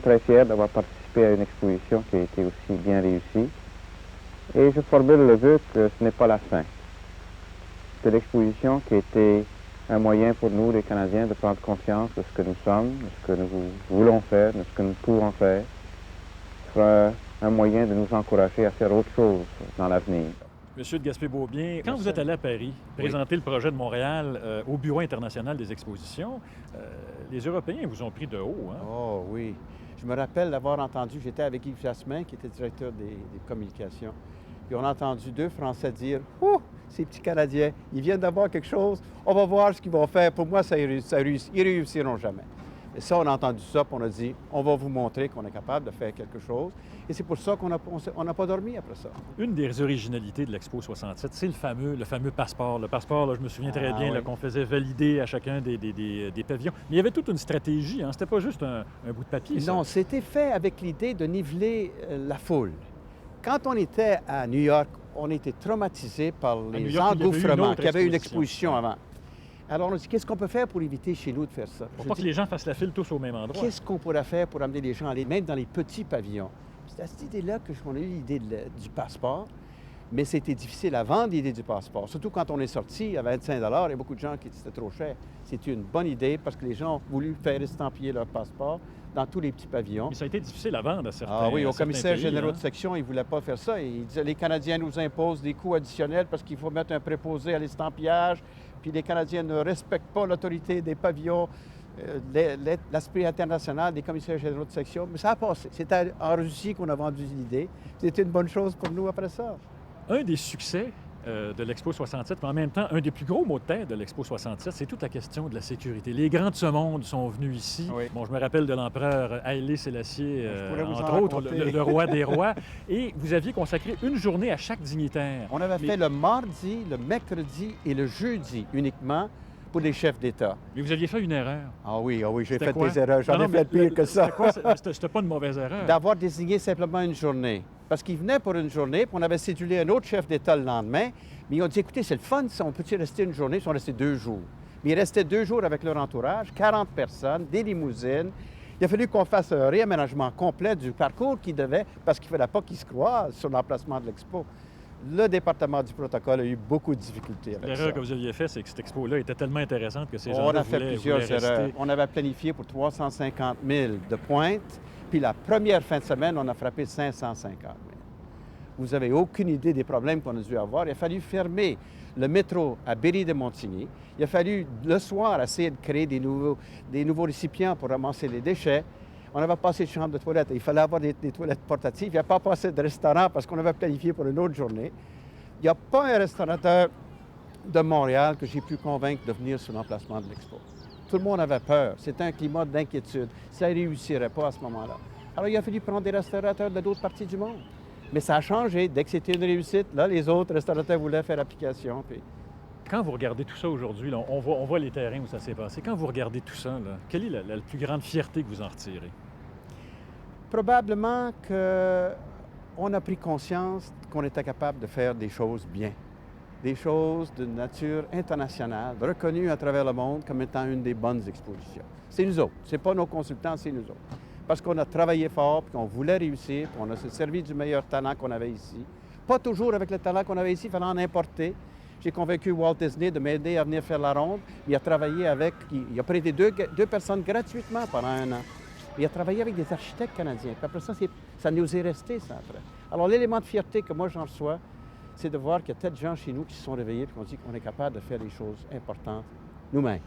très fier d'avoir participé à une exposition qui a été aussi bien réussie. Et je formule le vœu que ce n'est pas la fin. C'est l'exposition qui a été un moyen pour nous, les Canadiens, de prendre conscience de ce que nous sommes, de ce que nous voulons faire, de ce que nous pouvons faire. Ce sera un moyen de nous encourager à faire autre chose dans l'avenir. Monsieur de Gaspé-Beaubien, quand vous êtes allé à Paris présenter le projet de Montréal au Bureau international des expositions, les Européens vous ont pris de haut, hein? Oh oui. Je me rappelle d'avoir entendu, j'étais avec Yves Jasmin, qui était directeur des communications, puis on a entendu deux Français dire « Ouh, ces petits Canadiens, ils viennent d'avoir quelque chose, on va voir ce qu'ils vont faire. Pour moi, ils réussiront jamais. » Et ça, on a entendu ça, puis on a dit « On va vous montrer qu'on est capable de faire quelque chose. » Et c'est pour ça qu'on n'a pas dormi après ça. Une des originalités de l'Expo 67, c'est le fameux passeport. Le passeport, là, je me souviens très bien oui. qu'on faisait valider à chacun des pavillons. Mais il y avait toute une stratégie, hein? C'était pas juste un bout de papier, ça. Non, c'était fait avec l'idée de niveler la foule. Quand on était à New York, on était traumatisés par les engouffrements, qu'il y avait une exposition avant. Alors, on a dit, qu'est-ce qu'on peut faire pour éviter chez nous de faire ça? Pour pas que les gens fassent la file tous au même endroit. Qu'est-ce qu'on pourrait faire pour amener les gens à aller même dans les petits pavillons? C'est à cette idée-là qu'on a eu l'idée du passeport, mais c'était difficile à vendre l'idée du passeport. Surtout quand on est sorti à 25 $, il y a beaucoup de gens qui disaient que c'était trop cher. C'était une bonne idée parce que les gens ont voulu faire estampiller leur passeport dans tous les petits pavillons. Mais ça a été difficile à vendre à certains Ah oui, au commissaire général hein? de section, il ne voulait pas faire ça. Il disait les Canadiens nous imposent des coûts additionnels parce qu'il faut mettre un préposé à l'estampillage, puis les Canadiens ne respectent pas l'autorité des pavillons, l'esprit international des commissaires généraux de section. Mais ça a passé. C'était en Russie qu'on a vendu l'idée. C'était une bonne chose pour nous après ça. Un des succès de l'Expo 67, mais en même temps, un des plus gros mots de tête de l'Expo 67, c'est toute la question de la sécurité. Les grands de ce monde sont venus ici. Oui. Bon, je me rappelle de l'empereur Haïlé Sélassié, entre en autres, le roi des rois. Et vous aviez consacré une journée à chaque dignitaire. On avait fait le mardi, le mercredi et le jeudi uniquement pour les chefs d'État. Mais vous aviez fait une erreur. Ah oui, j'ai C'était fait quoi? des erreurs. J'en ai fait pire que ça. C'était pas une mauvaise erreur. D'avoir désigné simplement une journée. Parce qu'ils venaient pour une journée, puis on avait cédulé un autre chef d'État le lendemain. Mais ils ont dit, écoutez, c'est le fun, ça, on peut-tu rester une journée? Ils sont restés 2 jours. Mais ils restaient 2 jours avec leur entourage, 40 personnes, des limousines. Il a fallu qu'on fasse un réaménagement complet du parcours qu'ils devaient, parce qu'il ne fallait pas qu'ils se croisent sur l'emplacement de l'expo. Le département du protocole a eu beaucoup de difficultés avec ça. L'erreur que vous aviez faite, c'est que cette expo-là était tellement intéressante que ces gens On a fait plusieurs erreurs. On avait planifié pour 350 000 de pointe, puis la première fin de semaine, on a frappé 550 000. Vous n'avez aucune idée des problèmes qu'on a dû avoir. Il a fallu fermer le métro à Berry-de-Montigny. Il a fallu, le soir, essayer de créer des nouveaux récipients pour ramasser les déchets. On n'avait pas assez de chambres de toilettes. Il fallait avoir des toilettes portatives. Il n'y a pas assez de restaurants parce qu'on avait planifié pour une autre journée. Il n'y a pas un restaurateur de Montréal que j'ai pu convaincre de venir sur l'emplacement de l'expo. Tout le monde avait peur. C'était un climat d'inquiétude. Ça ne réussirait pas à ce moment-là. Alors, il a fallu prendre des restaurateurs de d'autres parties du monde. Mais ça a changé. Dès que c'était une réussite, là, les autres restaurateurs voulaient faire application. Puis... Quand vous regardez tout ça aujourd'hui, on voit les terrains où ça s'est passé. Quand vous regardez tout ça, là, quelle est la plus grande fierté que vous en retirez? Probablement qu'on a pris conscience qu'on était capable de faire des choses bien. Des choses de nature internationale, reconnues à travers le monde comme étant une des bonnes expositions. C'est nous autres. Ce n'est pas nos consultants, c'est nous autres. Parce qu'on a travaillé fort, puis qu'on voulait réussir, puis on a servi du meilleur talent qu'on avait ici. Pas toujours avec le talent qu'on avait ici, il fallait en importer. J'ai convaincu Walt Disney de m'aider à venir faire la ronde. Il a travaillé avec... Il a prêté deux personnes gratuitement pendant 1 an. Il a travaillé avec des architectes canadiens. Puis après ça, ça nous est resté, ça, après. Alors, l'élément de fierté que moi, j'en reçois, c'est de voir qu'il y a peut-être des gens chez nous qui se sont réveillés et qui ont dit qu'on est capable de faire des choses importantes nous-mêmes.